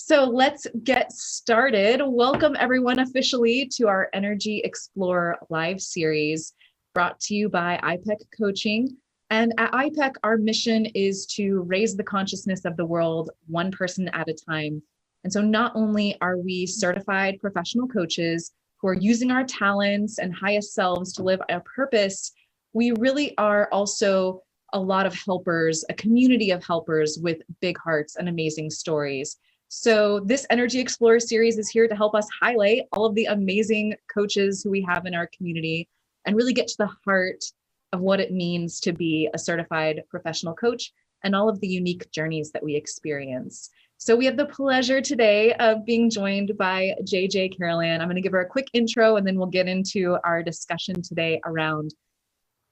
So let's get started. Welcome everyone officially to our Energy Explorer live series brought to you by IPEC Coaching. And at IPEC, our mission is to raise the consciousness of the world one person at a time. And so not only are we certified professional coaches who are using our talents and highest selves to live a purpose, we really are also a lot of helpers, a community of helpers with big hearts and amazing stories. So this Energy Explorer series is here to help us highlight all of the amazing coaches who we have in our community and really get to the heart of what it means to be a certified professional coach and all of the unique journeys that we experience. So we have the pleasure today of being joined by Carolan. I'm going to give her a quick intro and then we'll get into our discussion today around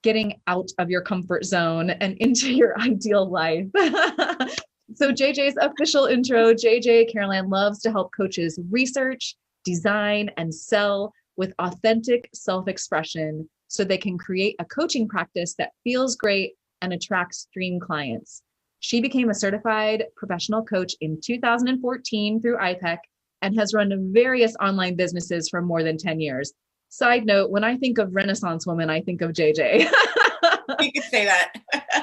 getting out of your comfort zone and into your ideal life. So JJ's official intro, Carolan loves to help coaches research, design, and sell with authentic self-expression so they can create a coaching practice that feels great and attracts dream clients. She became a certified professional coach in 2014 through IPEC and has run various online businesses for more than 10 years. Side note, when I think of Renaissance woman, I think of JJ. You could say that.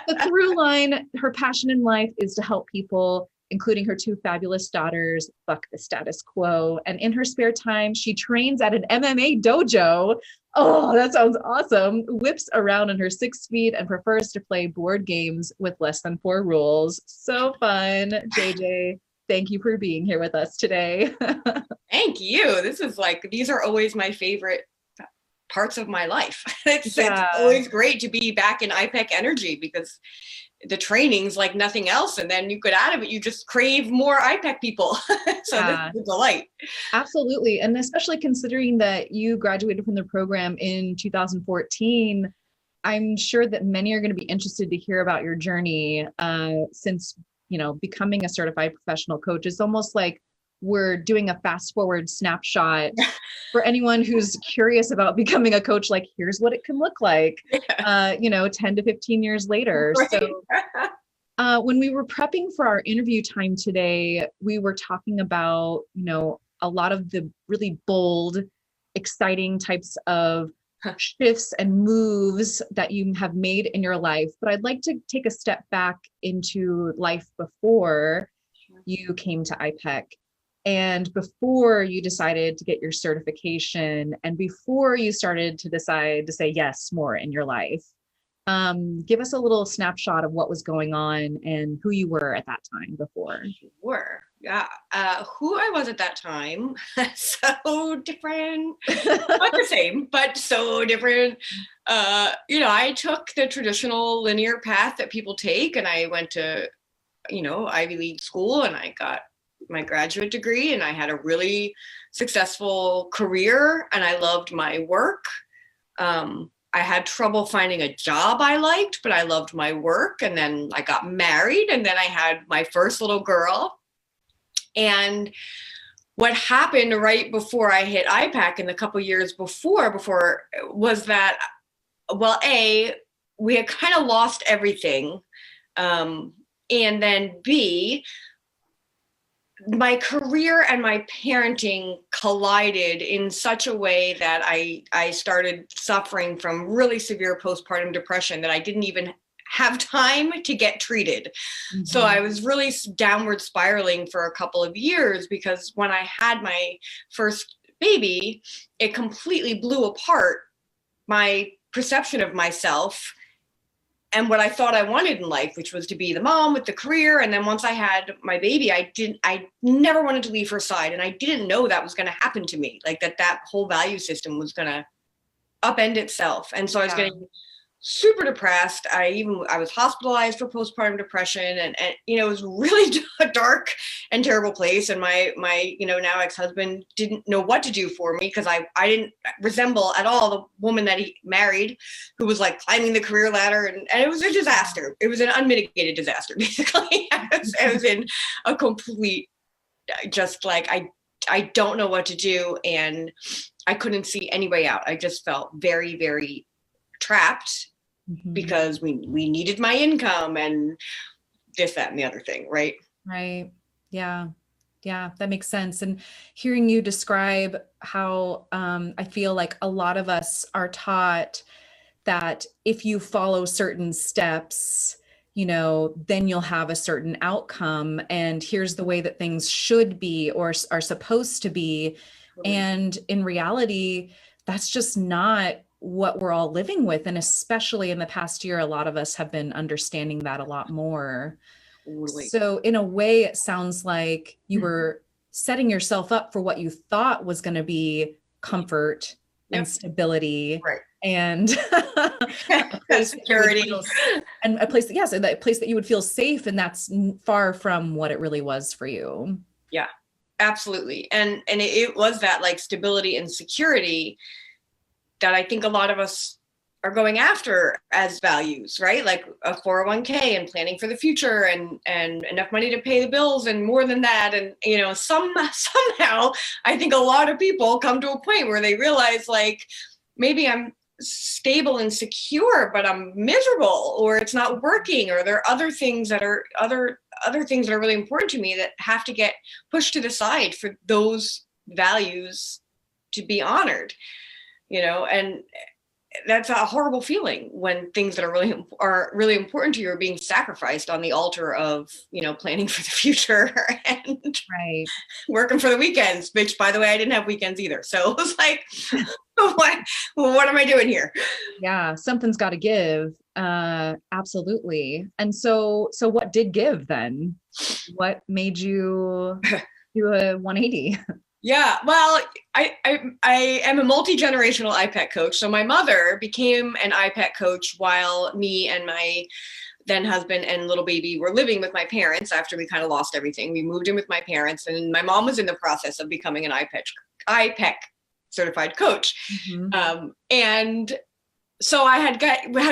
The through line, her passion in life is to help people, including her two fabulous daughters, buck the status quo. And in her spare time, she trains at an MMA dojo. Oh, that sounds awesome. Whips around in her 6 feet and prefers to play board games with less than 4 rules. So fun. JJ, thank you for being here with us today. Thank you. These are always my favorite parts of my life. It's always great to be back in IPEC energy because the training's like nothing else. And then you get out of it, you just crave more IPEC people. So this is a delight. Absolutely. And especially considering that you graduated from the program in 2014, I'm sure that many are going to be interested to hear about your journey since, becoming a certified professional coach. It's almost like we're doing a fast forward snapshot for anyone who's curious about becoming a coach, like here's what it can look like, 10 to 15 years later. Right. So when we were prepping for our interview time today, we were talking about, a lot of the really bold, exciting types of shifts and moves that you have made in your life. But I'd like to take a step back into life before you came to IPEC. And before you decided to get your certification and before you started to decide to say yes more in your life, give us a little snapshot of what was going on and who you were at that time before. Sure. Yeah. Who I was at that time, so different, not the same, but so different. I took the traditional linear path that people take and I went to, Ivy League school and I got my graduate degree and I had a really successful career and I loved my work. I had trouble finding a job I liked, but I loved my work. And then I got married and then I had my first little girl. And what happened right before I hit IPAC and the couple years before was that, we had kind of lost everything. And then B, my career and my parenting collided in such a way that I started suffering from really severe postpartum depression that I didn't even have time to get treated. Mm-hmm. So I was really downward spiraling for a couple of years because when I had my first baby, it completely blew apart my perception of myself and what I thought I wanted in life, which was to be the mom with the career. And then once I had my baby, I never wanted to leave her side. And I didn't know that was going to happen to me, like that whole value system was going to upend itself. And so I was getting super depressed. I was hospitalized for postpartum depression and it was really a dark and terrible place. And my now ex-husband didn't know what to do for me because I didn't resemble at all the woman that he married who was like climbing the career ladder. And it was a disaster. It was an unmitigated disaster, basically. I was in a complete, just like, I don't know what to do. And I couldn't see any way out. I just felt very, very trapped. Mm-hmm. Because we needed my income and this, that, and the other thing, right? Right. Yeah. Yeah, that makes sense. And hearing you describe how I feel like a lot of us are taught that if you follow certain steps, then you'll have a certain outcome. And here's the way that things should be or are supposed to be. Totally. And in reality, that's just not what we're all living with. And especially in the past year, a lot of us have been understanding that a lot more. Totally. So in a way, it sounds like you were setting yourself up for what you thought was going to be comfort and stability, Right. and a place security, and a place that, yes, that place that you would feel safe. And that's far from what it really was for you. Yeah, absolutely. And it was that like stability and security that I think a lot of us are going after as values, right? Like a 401k and planning for the future and enough money to pay the bills and more than that. And, somehow I think a lot of people come to a point where they realize like, maybe I'm stable and secure, but I'm miserable, or it's not working, or there are other things that are really important to me that have to get pushed to the side for those values to be honored, and that's a horrible feeling when things that are really important to you are being sacrificed on the altar of, planning for the future and Right. working for the weekends, which by the way, I didn't have weekends either. So it was like, what am I doing here? Yeah. Something's got to give. Absolutely. And so what did give then? What made you do a 180? Yeah, well, I am a multi-generational IPAC coach. So my mother became an IPAC coach while me and my then husband and little baby were living with my parents after we kind of lost everything. We moved in with my parents, and my mom was in the process of becoming an IPEC certified coach. Mm-hmm. And so I had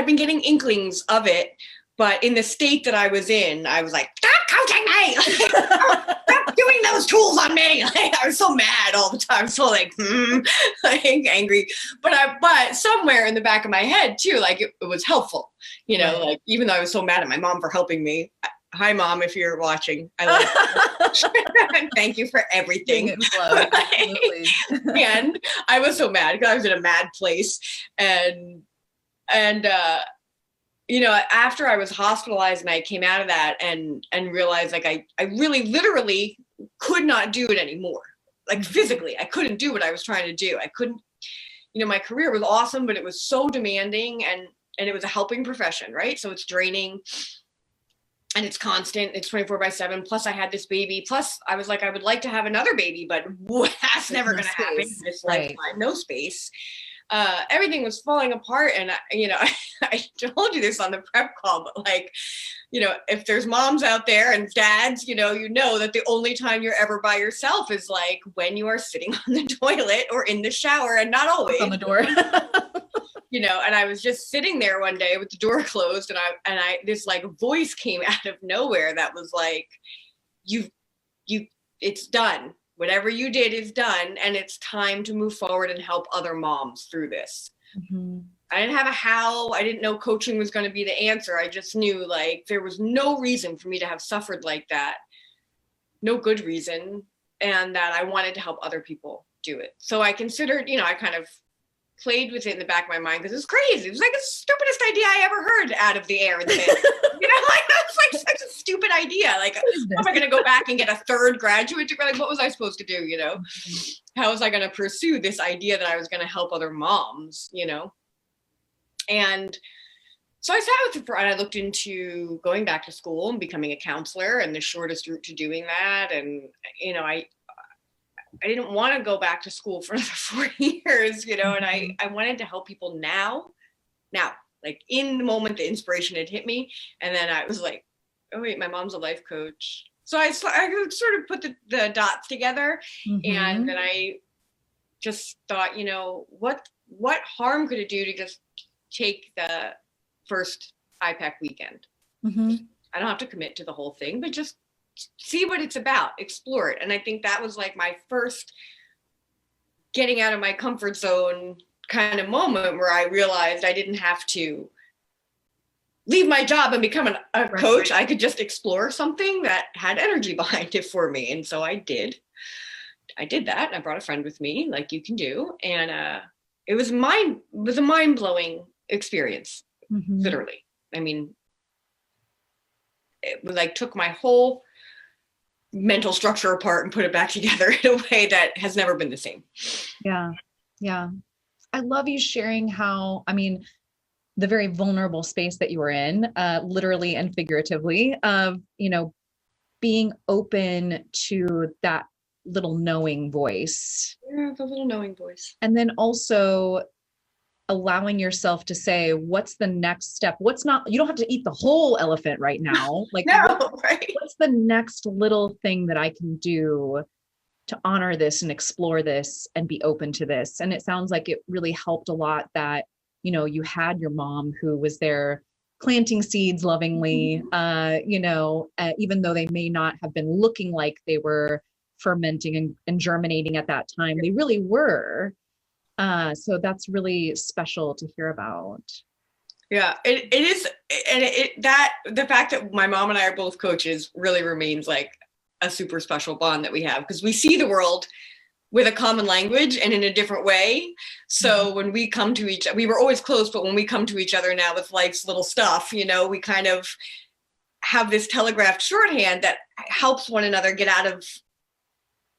been getting inklings of it, but in the state that I was in, I was like, stop coaching me! Stop doing those tools on me! I was so mad all the time, so like angry. But somewhere in the back of my head too, like it was helpful, Right. like even though I was so mad at my mom for helping me. Hi, Mom, if you're watching, I love you. Thank you for everything. Absolutely. And I was so mad because I was in a mad place, and after I was hospitalized and I came out of that and realized like I really literally could not do it anymore. Like physically, I couldn't do what I was trying to do. I couldn't, my career was awesome, but it was so demanding, and it was a helping profession, right? So it's draining and it's constant. It's 24/7. Plus I had this baby. Plus I was like, I would like to have another baby, but that's never going to happen in this lifetime. No space. Everything was falling apart. And, I told you this on the prep call, but like, if there's moms out there and dads, you know that the only time you're ever by yourself is like when you are sitting on the toilet or in the shower, and not always on the door. And I was just sitting there one day with the door closed, and I this like voice came out of nowhere that was like, it's done. Whatever you did is done, and it's time to move forward and help other moms through this. Mm-hmm. I didn't have a how. I didn't know coaching was going to be the answer. I just knew like there was no reason for me to have suffered like that. No good reason. And that I wanted to help other people do it. So I considered, I kind of played with it in the back of my mind because it was crazy. It was like the stupidest idea I ever heard out of the air. It's like such a stupid idea. Like, am I going to go back and get a third graduate degree? Like, what was I supposed to do? How was I going to pursue this idea that I was going to help other moms, And so I sat with the and I looked into going back to school and becoming a counselor, and the shortest route to doing that. And, I didn't want to go back to school for another 4 years, and I wanted to help people now, like in the moment the inspiration had hit me. And then I was like, oh wait, my mom's a life coach. So I sort of put the dots together. Mm-hmm. And then I just thought, what harm could it do to just take the first IPAC weekend? Mm-hmm. I don't have to commit to the whole thing, but just see what it's about, explore it. And I think that was like my first getting out of my comfort zone kind of moment where I realized I didn't have to leave my job and become a Right. coach. I could just explore something that had energy behind it for me. And so I did that. And I brought a friend with me, like you can do. And it was a mind-blowing experience, literally. I mean, it like took my whole mental structure apart and put it back together in a way that has never been the same. Yeah. Yeah. I love you sharing how, I mean, the very vulnerable space that you were in, literally and figuratively, of, being open to that little knowing voice. Yeah, the little knowing voice. And then also allowing yourself to say, what's the next step? You don't have to eat the whole elephant right now. Like, right. What's the next little thing that I can do to honor this and explore this and be open to this? And it sounds like it really helped a lot that, you had your mom who was there planting seeds lovingly, even though they may not have been looking like they were fermenting and germinating at that time, they really were. So that's really special to hear about. Yeah, it is. And the fact that my mom and I are both coaches really remains like a super special bond that we have, because we see the world with a common language and in a different way. So when we come to we were always close, but when we come to each other now with life's little stuff, we kind of have this telegraphed shorthand that helps one another get out of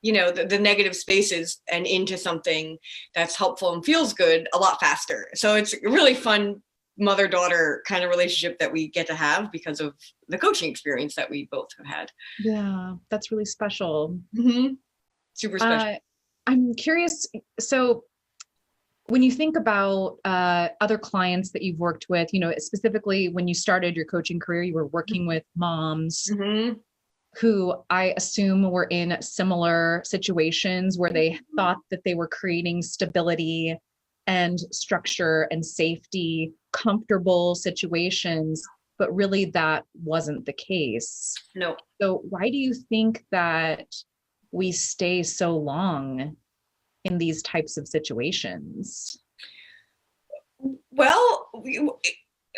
the negative spaces and into something that's helpful and feels good a lot faster. So it's a really fun mother-daughter kind of relationship that we get to have because of the coaching experience that we both have had. Yeah, that's really special. Super special. I'm curious. So when you think about other clients that you've worked with, specifically when you started your coaching career, you were working with moms who I assume were in similar situations where they thought that they were creating stability and structure and safety, comfortable situations, but really that wasn't the case. No. So why do you think that we stay so long in these types of situations? Well,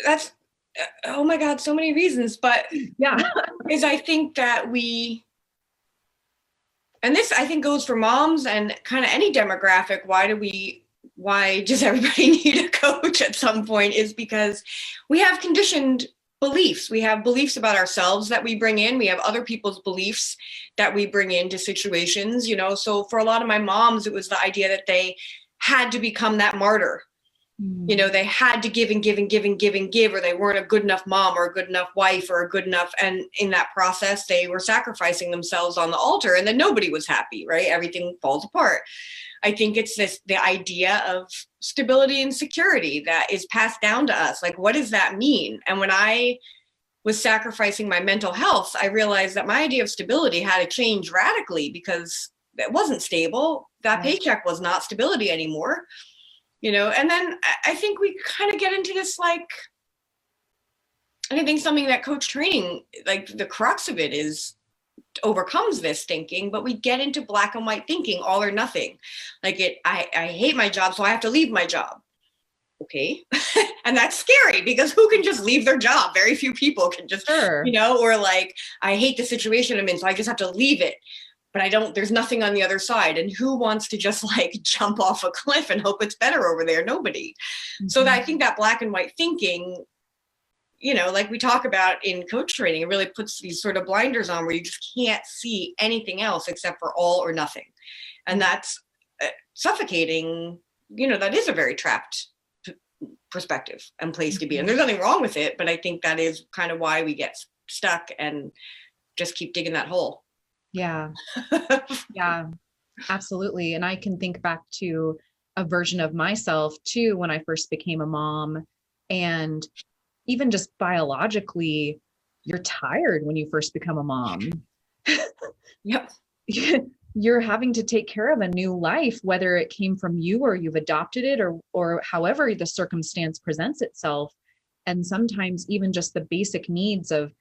that's, oh my God, so many reasons, but yeah, is I think that and this I think goes for moms and kind of any demographic, why does everybody need a coach at some point, is because we have conditioned beliefs. We have beliefs about ourselves that we bring in. We have other people's beliefs that we bring into situations, so for a lot of my moms, it was the idea that they had to become that martyr. They had to give and give and give and give and give, or they weren't a good enough mom or a good enough wife or a good enough. And in that process, they were sacrificing themselves on the altar, and then nobody was happy, right? Everything falls apart. I think it's the idea of stability and security that is passed down to us. Like, what does that mean? And when I was sacrificing my mental health, I realized that my idea of stability had to change radically, because it wasn't stable. That paycheck was not stability anymore. And then I think we kind of get into this, like, and I think something that coach training, like the crux of it is overcomes this thinking, but we get into black and white thinking, all or nothing. Like I hate my job, so I have to leave my job. Okay. And that's scary, because who can just leave their job? Very few people can just, or like, I hate the situation I'm in, so I just have to leave it. But there's nothing on the other side. And who wants to just like jump off a cliff and hope it's better over there? Nobody. So I think that black and white thinking, like we talk about in coach training, it really puts these sort of blinders on where you just can't see anything else except for all or nothing. And that's suffocating. That is a very trapped perspective and place to be. And there's nothing wrong with it, but I think that is kind of why we get stuck and just keep digging that hole. Yeah. Yeah, absolutely. And I can think back to a version of myself too, when I first became a mom, and even just biologically, you're tired when you first become a mom. Yep. You're having to take care of a new life, whether it came from you or you've adopted it, or however the circumstance presents itself. And sometimes even just the basic needs of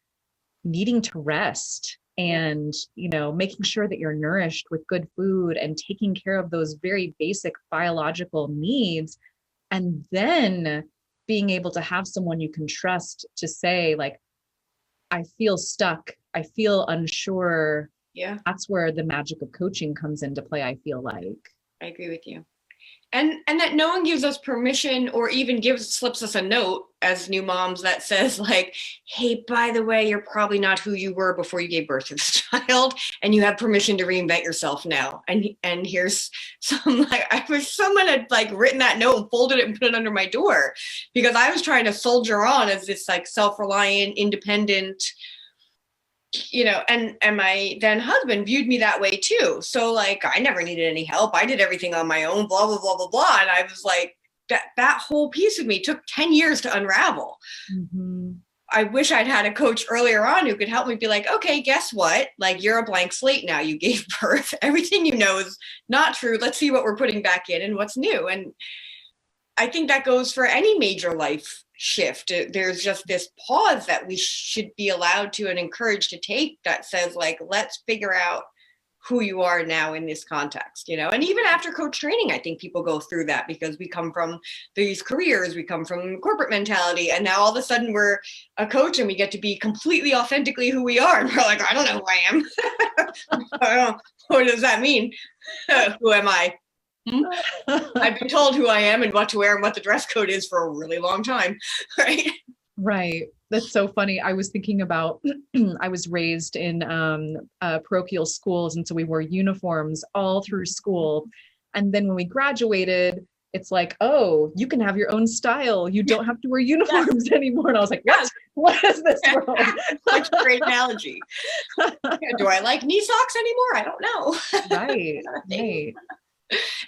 needing to rest and, making sure that you're nourished with good food and taking care of those very basic biological needs. And then being able to have someone you can trust to say, like, I feel stuck, I feel unsure. Yeah. That's where the magic of coaching comes into play, I feel like. I agree with you. And that no one gives us permission or even slips us a note as new moms that says, like, hey, by the way, you're probably not who you were before you gave birth to this child, and you have permission to reinvent yourself now. And here's some, like, I wish someone had like written that note and folded it and put it under my door, because I was trying to soldier on as this like self-reliant, independent, you know, and my then husband viewed me that way too. So like, I never needed any help. I did everything on my own, blah, blah, blah, blah, blah. And I was like, that whole piece of me took 10 years to unravel. Mm-hmm. I wish I'd had a coach earlier on who could help me be like, okay, guess what? Like, you're a blank slate now. You gave birth. Everything you know is not true. Let's see what we're putting back in and what's new. And I think that goes for any major life shift. There's just this pause that we should be allowed to and encouraged to take that says, like, let's figure out who you are now in this context, you know? And even after coach training, I think people go through that because we come from these careers, we come from corporate mentality, and now all of a sudden we're a coach and we get to be completely authentically who we are. And we're like, I don't know who I am. I don't know. What does that mean? Who am I? I've been told who I am and what to wear and what the dress code is for a really long time, right? Right. That's so funny. I was thinking about, I was raised in parochial schools, and so we wore uniforms all through school. And then when we graduated, it's like, oh, you can have your own style. You don't have to wear uniforms anymore. And I was like, what? What is this world? Such a great analogy. Do I like knee socks anymore? I don't know. Right. Right.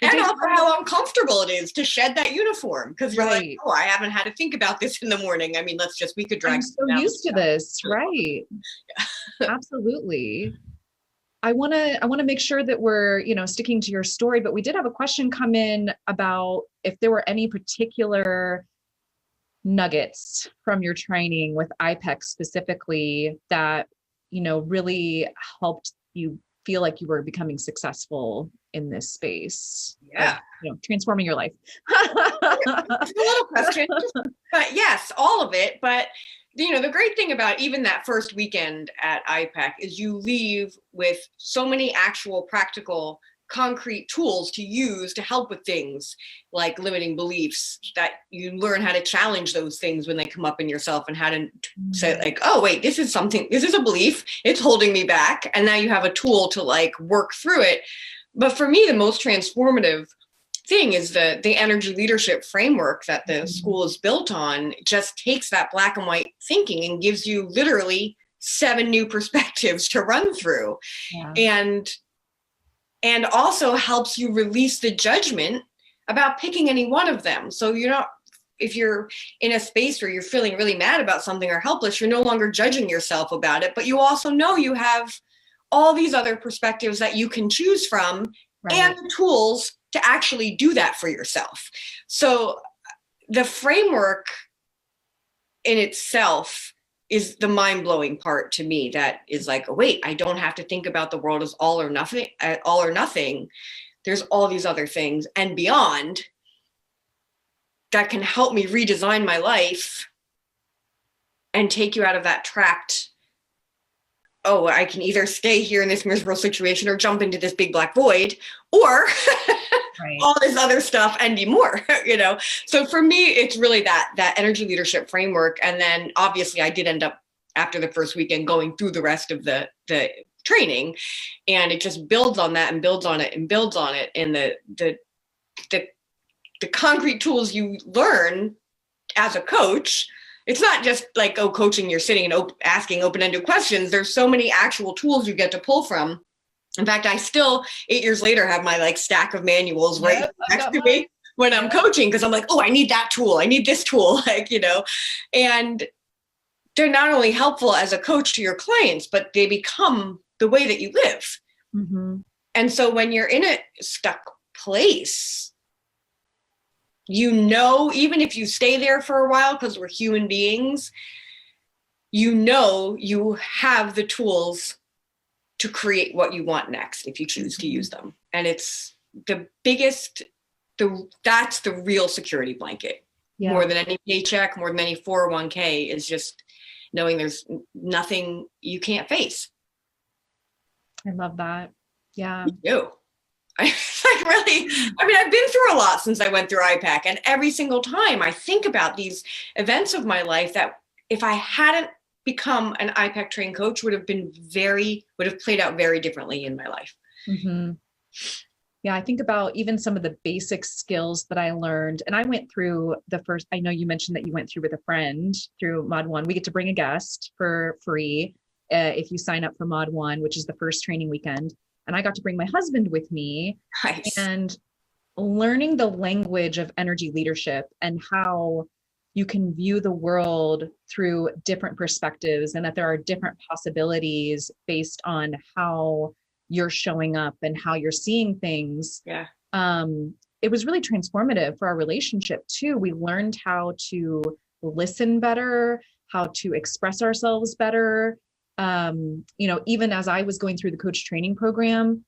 And also how uncomfortable it is to shed that uniform, because you're right. like, oh, I haven't had to think about this in the morning. I mean, we could drag. I'm so used to this, right? Yeah. Absolutely. I want to make sure that we're, sticking to your story, but we did have a question come in about if there were any particular nuggets from your training with IPEC specifically that, really helped you feel like you were becoming successful in this space. Yeah. Transforming your life. It's a little question, but yes, all of it. But the great thing about even that first weekend at IPAC is you leave with so many actual practical concrete tools to use to help with things like limiting beliefs, that you learn how to challenge those things when they come up in yourself and how to say, like, oh, wait, this is a belief, it's holding me back. And now you have a tool to like work through it. But for me, the most transformative thing is the energy leadership framework that the school is built on. Just takes that black and white thinking and gives you literally 7 new perspectives to run through. Yeah. And also helps you release the judgment about picking any one of them. So if you're in a space where you're feeling really mad about something or helpless, you're no longer judging yourself about it, but you also know you have all these other perspectives that you can choose from, right, and the tools to actually do that for yourself. So the framework in itself is the mind-blowing part to me, that is like, oh, wait, I don't have to think about the world as all or nothing. There's all these other things and beyond that can help me redesign my life and take you out of that trapped, oh, I can either stay here in this miserable situation or jump into this big black void, or right, all this other stuff and be more, So for me, it's really that energy leadership framework. And then obviously I did end up, after the first weekend, going through the rest of the training, and it just builds on that and builds on it and builds on it. And the concrete tools you learn as a coach, it's not just like, oh, coaching, you're sitting and asking open-ended questions. There's so many actual tools you get to pull from. In fact, I still, 8 years later, have my like stack of manuals right next to me when I'm coaching, because I'm like, oh, I need that tool. I need this tool, and they're not only helpful as a coach to your clients, but they become the way that you live. Mm-hmm. And so when you're in a stuck place, even if you stay there for a while, because we're human beings, you have the tools to create what you want next if you choose to use them. And it's that's the real security blanket. more than any paycheck, more than any 401k, is just knowing there's nothing you can't face. I love that. Yeah. You. I've been through a lot since I went through IPAC, and every single time I think about these events of my life that if I hadn't become an IPAC trained coach would have played out very differently in my life. Mm-hmm. Yeah, I think about even some of the basic skills that I learned. And I went through I know you mentioned that you went through with a friend through Mod 1. We get to bring a guest for free if you sign up for Mod 1, which is the first training weekend. And I got to bring my husband with me. Nice. And learning the language of energy leadership and how you can view the world through different perspectives, and that there are different possibilities based on how you're showing up and how you're seeing things. Yeah. It was really transformative for our relationship too. We learned how to listen better, how to express ourselves better. Even as I was going through the coach training program,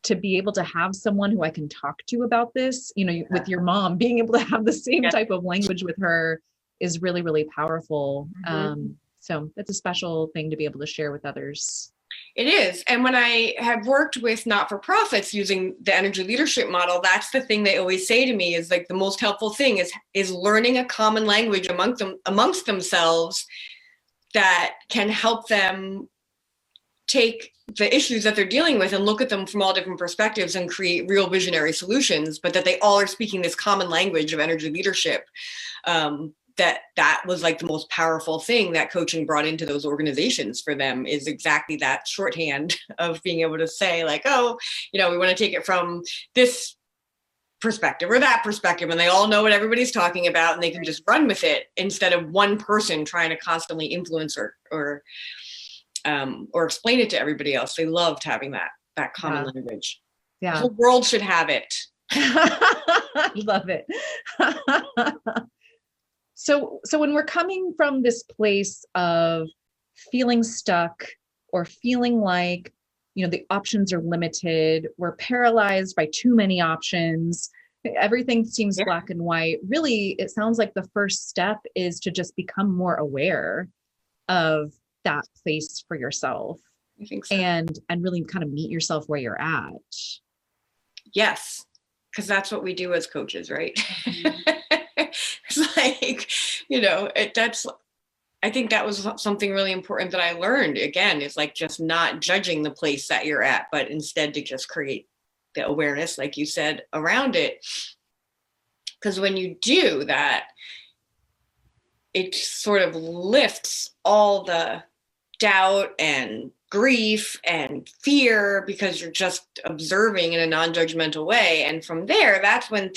to be able to have someone who I can talk to about this, with your mom, being able to have the same type of language with her is really, really powerful. Mm-hmm. So that's a special thing to be able to share with others. It is. And when I have worked with not-for-profits using the energy leadership model, that's the thing they always say to me is like the most helpful thing is learning a common language amongst themselves that can help them take the issues that they're dealing with and look at them from all different perspectives and create real visionary solutions, but that they all are speaking this common language of energy leadership. That was like the most powerful thing that coaching brought into those organizations for them, is exactly that shorthand of being able to say like, oh, we want to take it from this perspective or that perspective, and they all know what everybody's talking about and they can just run with it instead of one person trying to constantly influence or explain it to everybody else. They loved having that common language. Yeah. The whole world should have it. Love it. So when we're coming from this place of feeling stuck or feeling like, the options are limited, we're paralyzed by too many options, everything seems black and white. Really, it sounds like the first step is to just become more aware of that place for yourself. I think so. And really kind of meet yourself where you're at. Yes, because that's what we do as coaches, right? Mm-hmm. It's like, I think that was something really important that I learned. Again, is like just not judging the place that you're at, but instead to just create the awareness, like you said, around it. Because when you do that, it sort of lifts all the doubt and grief and fear, because you're just observing in a non-judgmental way. And from there, that's when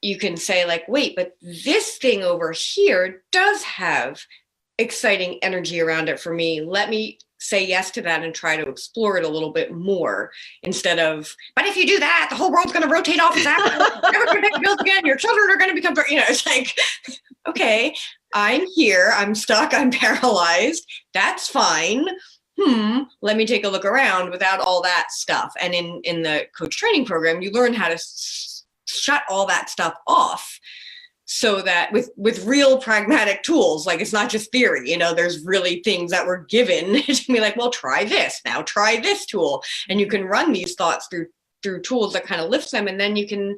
you can say like, wait, but this thing over here does have exciting energy around it for me. Let me say yes to that and try to explore it a little bit more, instead of, but if you do that, the whole world's going to rotate off its axis. You're never going to pay bills again. Your children are going to become, it's like, okay, I'm here, I'm stuck, I'm paralyzed. That's fine. Let me take a look around without all that stuff. And in the coach training program, you learn how to shut all that stuff off, so that with real pragmatic tools, like it's not just theory, there's really things that were given to be like, well, try this, now try this tool. And you can run these thoughts through tools that kind of lifts them. And then you can,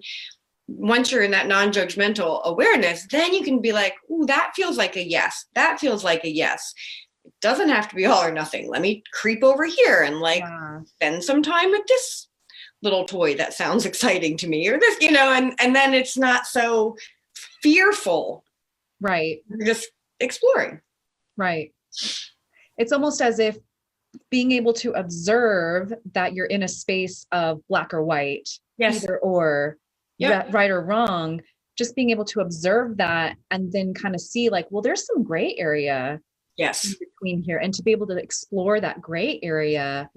once you're in that non-judgmental awareness, then you can be like, ooh, that feels like a yes. That feels like a yes. It doesn't have to be all or nothing. Let me creep over here and spend some time with this little toy that sounds exciting to me, or this, and then it's not so fearful. Right. You're just exploring. Right. It's almost as if being able to observe that you're in a space of black or white, either or, right or wrong, just being able to observe that and then kind of see like, well, there's some gray area in between here, and to be able to explore that gray area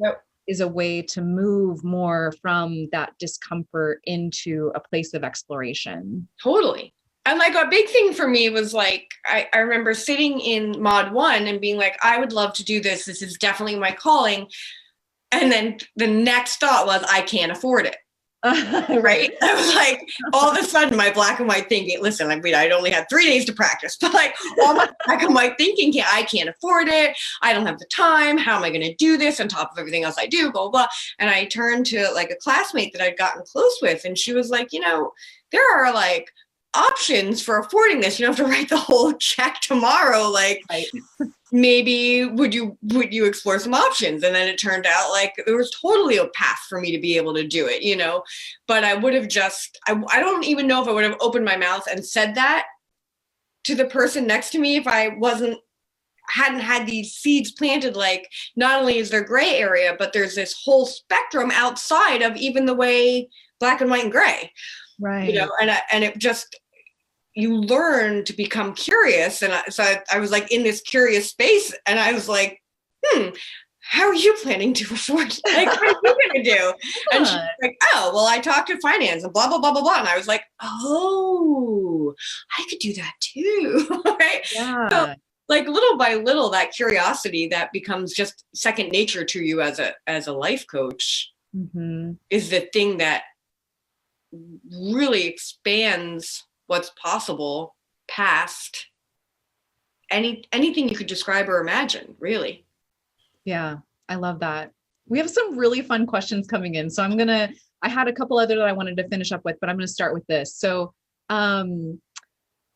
is a way to move more from that discomfort into a place of exploration. Totally. And like a big thing for me was like, I remember sitting in Mod 1 and being like, I would love to do this. This is definitely my calling. And then the next thought was, I can't afford it. Right? I was like, all of a sudden, my black and white thinking, listen, I mean, I'd only had 3 days to practice, but like all my black and white thinking, I can't afford it. I don't have the time. How am I going to do this on top of everything else I do, blah, blah, blah. And I turned to like a classmate that I'd gotten close with, and she was like, you know, there are like options for affording this. You don't have to write the whole check tomorrow. Like, Right. maybe would you explore some options? And then it turned out like there was totally a path for me to be able to do it, you know, but I would have just, I don't even know if I would have opened my mouth and said that to the person next to me if I hadn't had these seeds planted. Like, not only is there gray area, but there's this whole spectrum outside of even the way black and white and gray, Right. you know, and it just, you learn to become curious. And I was like in this curious space, and I was like, how are you planning to afford? Like, what are you going to do? And she's like, oh, well, I talked to finance and blah, blah, blah, blah, blah. And I was like, oh, I could do that too. Right. Yeah. So, like, little by little, that curiosity that becomes just second nature to you as a life coach is the thing that really expands what's possible past anything you could describe or imagine, really. Yeah, I love that. We have some really fun questions coming in. So I had a couple other that I wanted to finish up with, but I'm going to start with this. So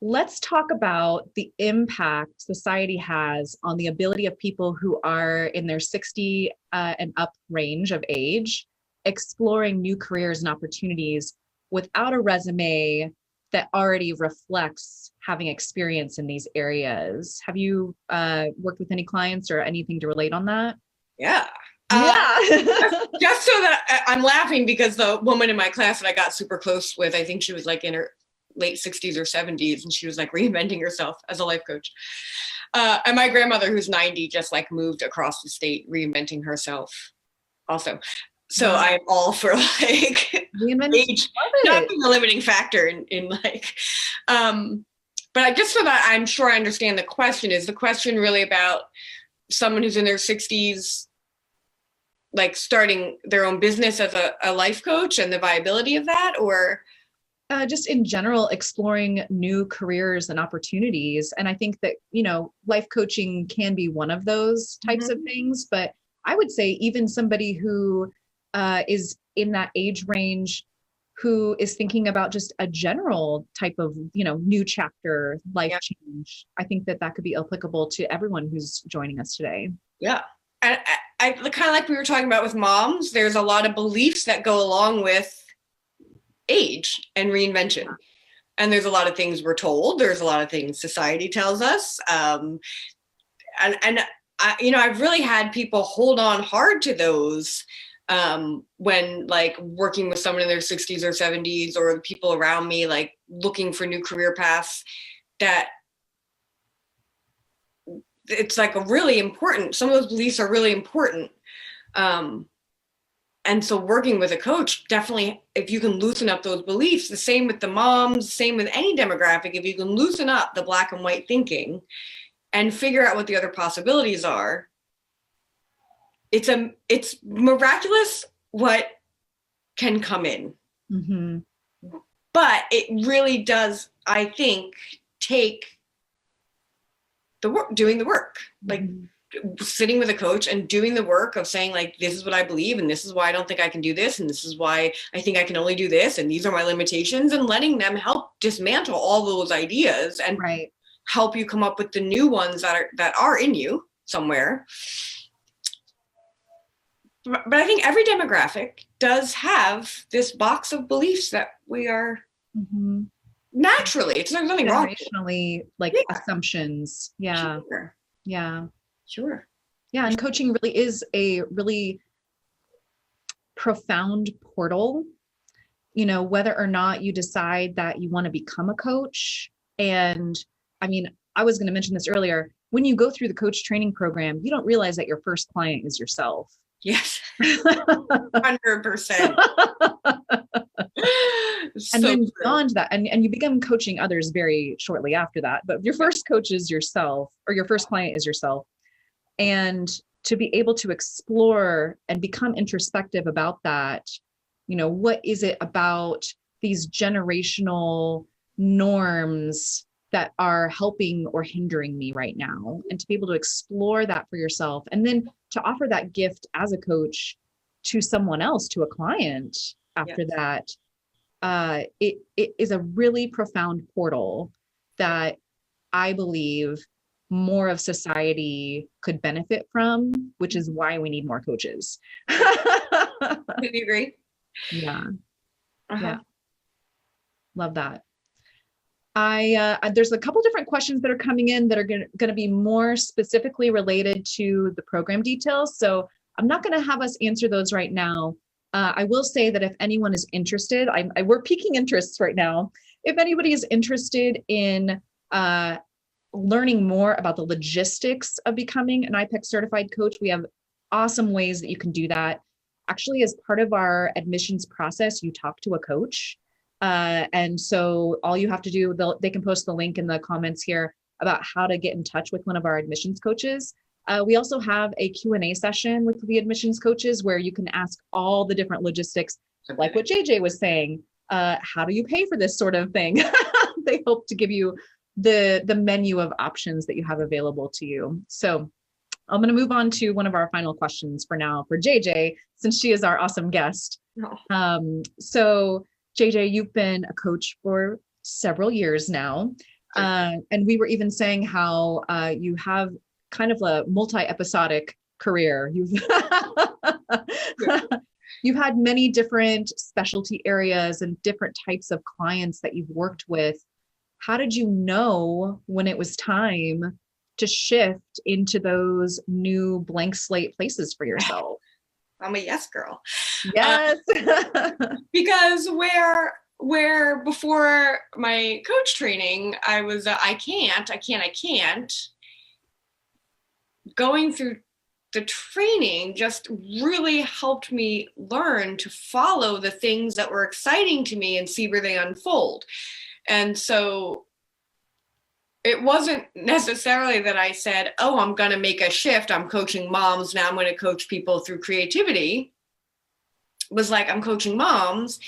let's talk about the impact society has on the ability of people who are in their 60 and up range of age, exploring new careers and opportunities without a resume that already reflects having experience in these areas. Have you worked with any clients or anything to relate on that? Yeah. Just so that I'm laughing because the woman in my class that I got super close with, I think she was like in her late 60s or 70s, and she was like reinventing herself as a life coach. And my grandmother, who's 90, just like moved across the state, reinventing herself also. So wow. I'm all for like age not being a limiting factor in like, but I just so that I'm sure I understand the question, is the question really about someone who's in their 60s, like starting their own business as a life coach and the viability of that, or? Just in general, exploring new careers and opportunities. And I think that, you know, life coaching can be one of those types of things, but I would say even somebody who is in that age range, who is thinking about just a general type of, you know, new chapter, life change. I think that could be applicable to everyone who's joining us today. Yeah. I kind of like we were talking about with moms, there's a lot of beliefs that go along with age and reinvention. And there's a lot of things we're told. There's a lot of things society tells us. And I, you know, I've really had people hold on hard to those when like working with someone in their 60s or 70s, or the people around me, like looking for new career paths, that it's like a really important, some of those beliefs are really important. And so working with a coach, definitely, if you can loosen up those beliefs, the same with the moms, same with any demographic, if you can loosen up the black and white thinking and figure out what the other possibilities are, it's miraculous what can come in. But it really does, I think, take the work, doing the work, like sitting with a coach and doing the work of saying like, this is what I believe, and this is why I don't think I can do this, and this is why I think I can only do this, and these are my limitations, and letting them help dismantle all those ideas and help you come up with the new ones that are in you somewhere. But I think every demographic does have this box of beliefs that we are naturally, there's nothing wrong with it. Generationally, like assumptions. Yeah. Sure. Yeah. Sure. Yeah. And coaching really is a really profound portal, you know, whether or not you decide that you want to become a coach. And I mean, I was going to mention this earlier. When you go through the coach training program, you don't realize that your first client is yourself. Yes. 100%. And then beyond that, and you begin coaching others very shortly after that, but your first coach is yourself, or your first client is yourself. And to be able to explore and become introspective about that what is it about these generational norms that are helping or hindering me right now? And to be able to explore that for yourself, and then to offer that gift as a coach to someone else, to a client after that, it is a really profound portal that I believe more of society could benefit from, which is why we need more coaches. Do you agree? Yeah. Uh-huh. Yeah. Love that. There's a couple different questions that are coming in that are going to be more specifically related to the program details. So I'm not going to have us answer those right now. I will say that if anyone is interested, we're piquing interests right now. If anybody is interested in learning more about the logistics of becoming an IPEC certified coach, we have awesome ways that you can do that. Actually, as part of our admissions process, you talk to a coach. And so all you have to do, they can post the link in the comments here about how to get in touch with one of our admissions coaches. We also have a Q&A session with the admissions coaches where you can ask all the different logistics, like what JJ was saying. How do you pay for this sort of thing? They hope to give you the menu of options that you have available to you. So I'm going to move on to one of our final questions for now for JJ, since she is our awesome guest. So JJ, you've been a coach for several years now. And we were even saying how you have kind of a multi-episodic career. You've had many different specialty areas and different types of clients that you've worked with. How did you know when it was time to shift into those new blank slate places for yourself? I'm a yes girl. Yes. Because where before my coach training, I was I can't. Going through the training just really helped me learn to follow the things that were exciting to me and see where they unfold. And so it wasn't necessarily that I said, oh, I'm going to make a shift. I'm coaching moms. Now I'm going to coach people through creativity. It was like, I'm coaching moms.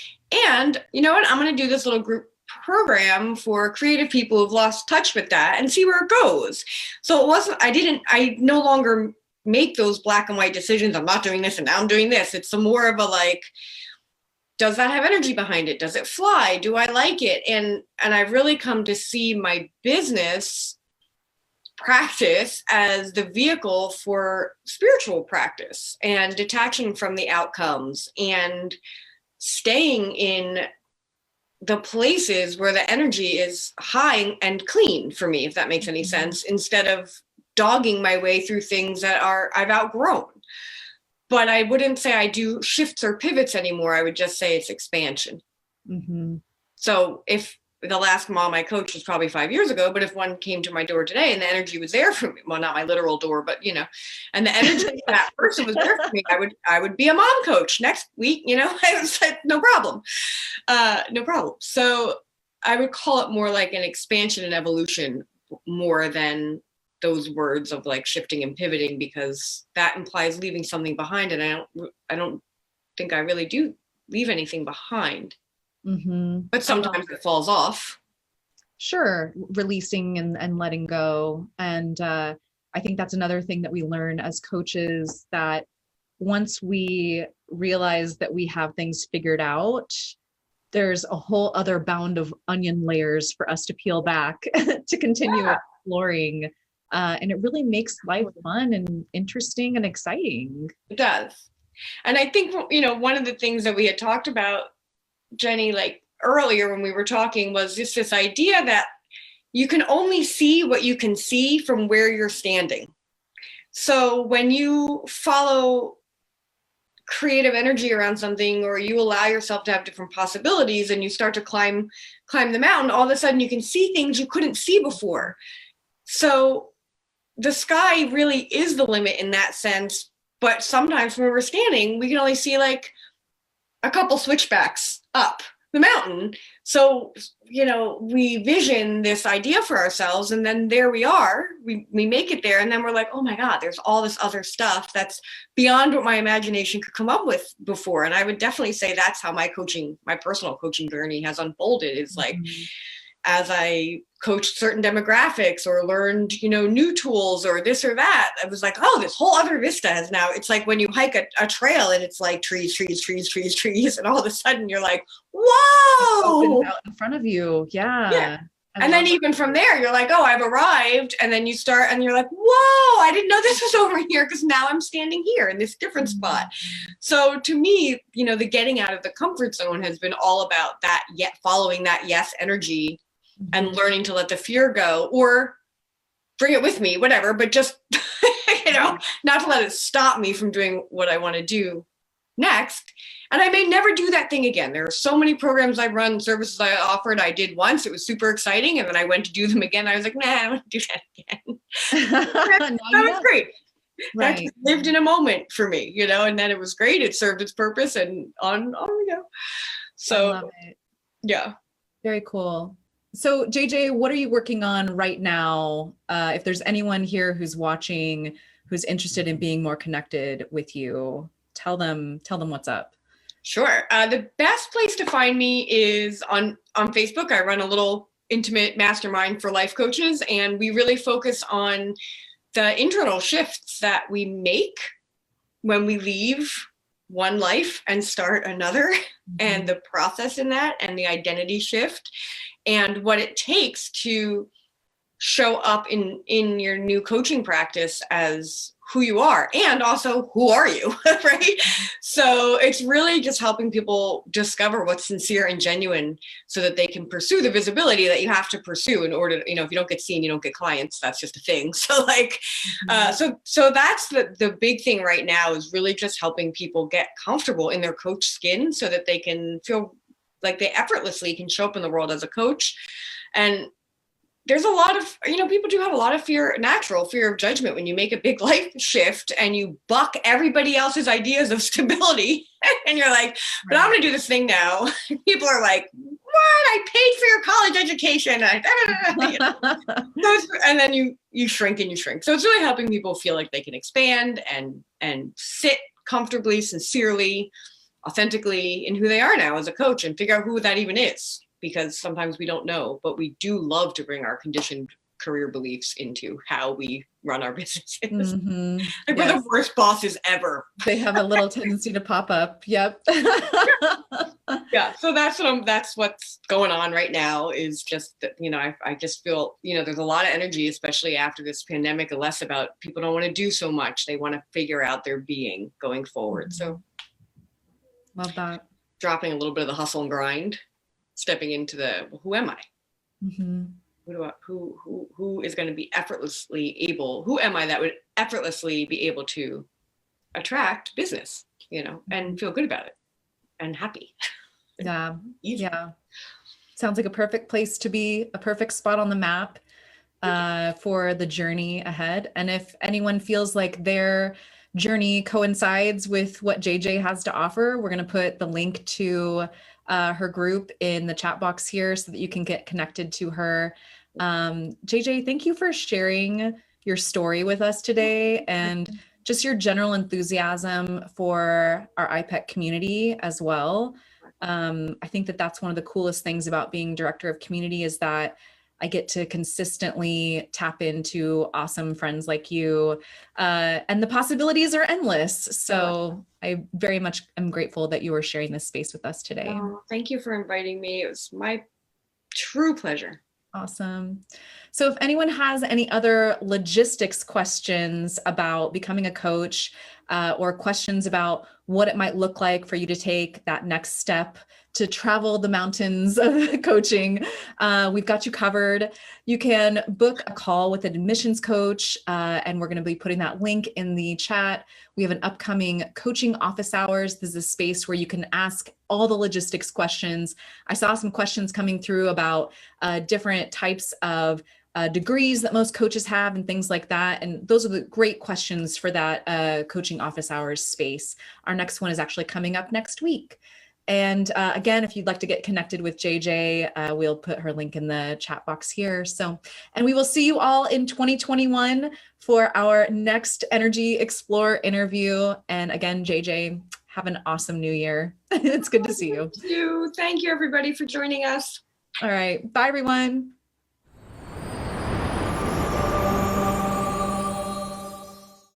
And you know what? I'm going to do this little group program for creative people who've lost touch with that and see where it goes. So it wasn't, I no longer make those black and white decisions. I'm not doing this and now I'm doing this. It's more of a like, does that have energy behind it? Does it fly? Do I like it? And I've really come to see my business practice as the vehicle for spiritual practice and detaching from the outcomes and staying in the places where the energy is high and clean for me, if that makes any sense, instead of dogging my way through things that I've outgrown. But I wouldn't say I do shifts or pivots anymore. I would just say it's expansion. Mm-hmm. So if the last mom I coached was probably 5 years ago, but if one came to my door today and the energy was there for me, well, not my literal door, but and the energy of that person was there for me, I would be a mom coach next week, I was like, no problem. No problem. So I would call it more like an expansion and evolution more than those words of like shifting and pivoting, because that implies leaving something behind. And I don't think I really do leave anything behind. Mm-hmm. But sometimes it falls off. Sure. Releasing and letting go. And I think that's another thing that we learn as coaches, that once we realize that we have things figured out, there's a whole other bound of onion layers for us to peel back to continue exploring. And it really makes life fun and interesting and exciting. It does. And I think, one of the things that we had talked about, Jenny, like earlier when we were talking, was just this idea that you can only see what you can see from where you're standing. So when you follow creative energy around something, or you allow yourself to have different possibilities and you start to climb the mountain, all of a sudden you can see things you couldn't see before. So the sky really is the limit in that sense. But sometimes when we're standing, we can only see like a couple switchbacks up, the mountain. So, we vision this idea for ourselves, and then there we are, we make it there. And then we're like, oh my God, there's all this other stuff that's beyond what my imagination could come up with before. And I would definitely say that's how my personal coaching journey has unfolded. It's like, as I coached certain demographics or learned, new tools or this or that, I was like, oh, this whole other vista has now, it's like when you hike a trail and it's like trees, trees, trees, trees, trees. And all of a sudden you're like, whoa, out in front of you. Yeah. And then even from there, you're like, oh, I've arrived. And then you start and you're like, whoa, I didn't know this was over here, because now I'm standing here in this different spot. So to me, the getting out of the comfort zone has been all about that, yet following that yes energy and learning to let the fear go, or bring it with me, whatever, but just, not to let it stop me from doing what I want to do next. And I may never do that thing again. There are so many programs I run, services I offered. I did once. It was super exciting. And then I went to do them again. I was like, nah, I don't want to do that again. That was great. Right. That lived in a moment for me, and then it was great. It served its purpose, and on we go. So, I love it. Yeah. Very cool. So JJ, what are you working on right now? If there's anyone here who's watching, who's interested in being more connected with you, tell them what's up. Sure. The best place to find me is on Facebook. I run a little intimate mastermind for life coaches, and we really focus on the internal shifts that we make when we leave one life and start another, and the process in that, and the identity shift, and what it takes to show up in your new coaching practice as who you are, and also who are you, right? So it's really just helping people discover what's sincere and genuine, so that they can pursue the visibility that you have to pursue in order to, if you don't get seen, you don't get clients. That's just a thing. So so that's the big thing right now, is really just helping people get comfortable in their coach skin, so that they can feel like they effortlessly can show up in the world as a coach. And there's a lot of, people do have a lot of natural fear of judgment when you make a big life shift and you buck everybody else's ideas of stability. And you're like, but I'm going to do this thing now. People are like, what? I paid for your college education. And then you shrink and you shrink. So it's really helping people feel like they can expand and sit comfortably, sincerely, authentically in who they are now as a coach, and figure out who that even is. Because sometimes we don't know, but we do love to bring our conditioned career beliefs into how we run our businesses. We're the worst bosses ever. They have a little tendency to pop up. Yep. Yeah. So that's what's going on right now, is just that, I just feel, there's a lot of energy, especially after this pandemic, and less about people don't want to do so much. They want to figure out their being going forward. So love that. Dropping a little bit of the hustle and grind. Stepping into who am I? Who is going to be effortlessly able? Who am I that would effortlessly be able to attract business, and feel good about it and happy? Yeah, yeah. Sounds like a perfect place to be, a perfect spot on the map for the journey ahead. And if anyone feels like their journey coincides with what JJ has to offer, we're going to put the link to her group in the chat box here, so that you can get connected to her. JJ, thank you for sharing your story with us today, and just your general enthusiasm for our IPEC community as well. I think that that's one of the coolest things about being director of community, is that I get to consistently tap into awesome friends like you, and the possibilities are endless. So I very much am grateful that you were sharing this space with us today. Oh, thank you for inviting me. It was my true pleasure. Awesome. So if anyone has any other logistics questions about becoming a coach, or questions about what it might look like for you to take that next step to travel the mountains of coaching, we've got you covered. You can book a call with an admissions coach, and we're going to be putting that link in the chat. We have an upcoming coaching office hours. This is a space where you can ask all the logistics questions. I saw some questions coming through about different types of degrees that most coaches have and things like that. And those are the great questions for that coaching office hours space. Our next one is actually coming up next week. And again, if you'd like to get connected with JJ, we'll put her link in the chat box here. So, and we will see you all in 2021 for our next Energy Explore interview. And again, JJ, have an awesome new year. It's good to see you. Thank you. Thank you, everybody, for joining us. All right. Bye, everyone.